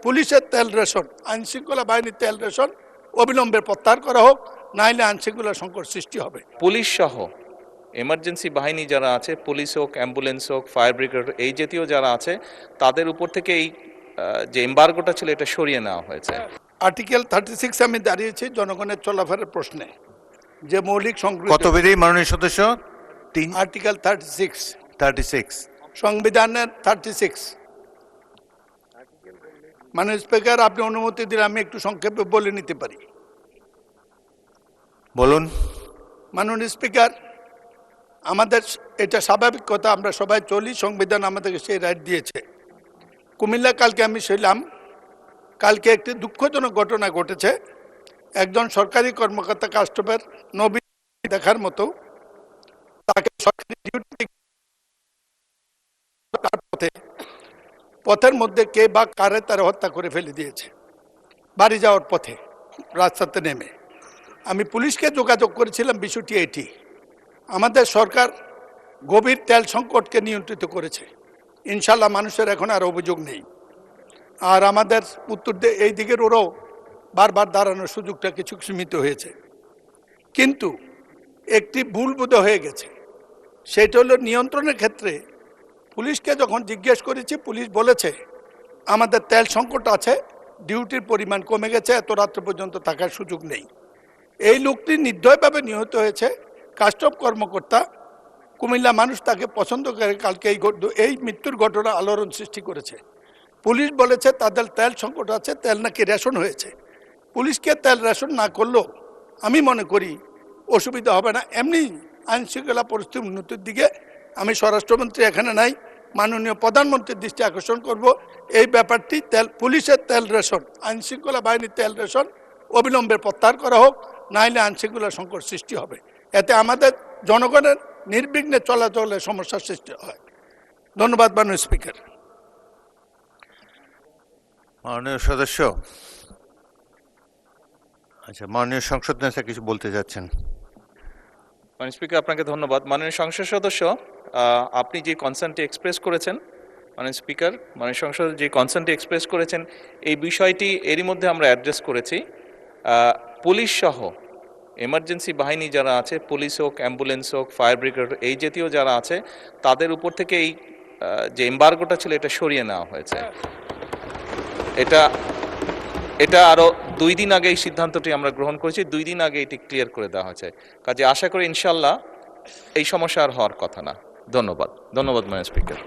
পুলিশের তেল রেশন, আইনশৃঙ্খলা বাহিনীর তেল রেশন অবিলম্বে প্রত্যাহার করা হোক, নাইলে আইনশৃঙ্খলা সংকট সৃষ্টি হবে। পুলিশ সহ এমার্জেন্সি বাহিনী যারা আছে, পুলিশ হোক, অ্যাম্বুলেন্স হোক, ফায়ার ব্রিগেড, এই জাতীয় যারা আছে, তাদের উপর থেকে এই যে এম্বার্গোটা ছিল এটা সরিয়ে নেওয়া হয়েছে। আর্টিকেল 36 আমি দাঁড়িয়েছি জনগণের চলাফেরার প্রশ্নে, যে মৌলিক কত বেরি মাননীয় সদস্য? আর্টিকেল 36 সংবিধানের 36। মাননীয় স্পিকার, আপনি অনুমতি দিলে আমি একটু সংক্ষেপে বলে নিতে পারি। বলুন। মাননীয় স্পিকার, আমাদের এটা স্বাভাবিক কথা, আমরা সবাই চলি, সংবিধান আমাদেরকে সেই রাইট দিয়েছে। কুমিল্লা কালকে আমি ছিলাম, কালকে একটি দুঃখজনক ঘটনা ঘটেছে। একজন সরকারি কর্মকর্তা কাস্টমের নবী দেখার মতো তাকে সরকারি ডিউটি পথের মধ্যে কে বা কারে তারা হত্যা করে ফেলে দিয়েছে বাড়ি যাওয়ার পথে রাস্তাতে নেমে। আমি পুলিশকে যোগাযোগ করেছিলাম, বিষয়টি এটি। আমাদের সরকার গভীর তেল সংকটকে নিয়ন্ত্রিত করেছে, ইনশাল্লাহ মানুষের এখন আর অভিযোগ নেই। আর আমাদের উত্তর এই দিকের ওরাও বারবার দাঁড়ানোর সুযোগটা কিছু সীমিত হয়েছে, কিন্তু একটি ভুল বোধ হয়ে গেছে। সেটা হলো নিয়ন্ত্রণের ক্ষেত্রে পুলিশকে যখন জিজ্ঞেস করেছি, পুলিশ বলেছে আমাদের তেল সংকট আছে, ডিউটির পরিমাণ কমে গেছে, এত রাত্র পর্যন্ত থাকার সুযোগ নেই। এই লোকটি নির্দয়ভাবে নিহত হয়েছে। কাস্টম কর্মকর্তা, কুমিল্লা মানুষ তাকে পছন্দ করে, কালকে এই মৃত্যুর ঘটনা আলোড়ন সৃষ্টি করেছে। পুলিশ বলেছে তাদের তেল সংকট আছে, তেল নাকি রেশন হয়েছে। পুলিশকে তেল রেশন না করলেও আমি মনে করি অসুবিধা হবে না। এমনি আইনশৃঙ্খলা পরিস্থিতির উন্নতির দিকে আমি স্বরাষ্ট্রমন্ত্রী এখানে নাই, মাননীয় প্রধানমন্ত্রীর দৃষ্টি আকর্ষণ করব। এই ব্যাপারটি পুলিশের তেল রেশন, আইনশৃঙ্খলা বাহিনীর তেল রেশন অবিলম্বে প্রত্যাহার করা হোক, নাইলে আইনশৃঙ্খলা সংকট সৃষ্টি হবে। এতে আমাদের জনগণের নির্বিঘ্নে চলাচলের সমস্যার সৃষ্টি হয়। ধন্যবাদ মাননীয় স্পিকার। মাননীয় সদস্য, আচ্ছা, মাননীয় সংসদ নেতা কিছু বলতে যাচ্ছেন। মাননীয় স্পিকার, আপনাকে ধন্যবাদ। মাননীয় সংসদ সদস্য, আপনি যে কনসার্নটি এক্সপ্রেস করেছেন, মাননীয় স্পিকার, মাননীয় সংসদ যে কনসার্নটি এক্সপ্রেস করেছেন, এই বিষয়টি এরই মধ্যে আমরা অ্যাড্রেস করেছি। পুলিশ সহ এমার্জেন্সি বাহিনী যারা আছে, পুলিশ হোক, অ্যাম্বুলেন্স হোক, ফায়ার ব্রিগেড, এই জাতীয় যারা আছে, তাদের উপর থেকে এই যে এম্বার্গোটা ছিল এটা সরিয়ে নেওয়া হয়েছে। এটা আরও 2 দিন আগে এই সিদ্ধান্তটি আমরা গ্রহণ করেছি, 2 দিন আগে এটি ক্লিয়ার করে দেওয়া হয়েছে। কাজে আশা করি ইনশাল্লাহ এই সমস্যা আর হওয়ার কথা না। ধন্যবাদ মাননীয় স্পিকার।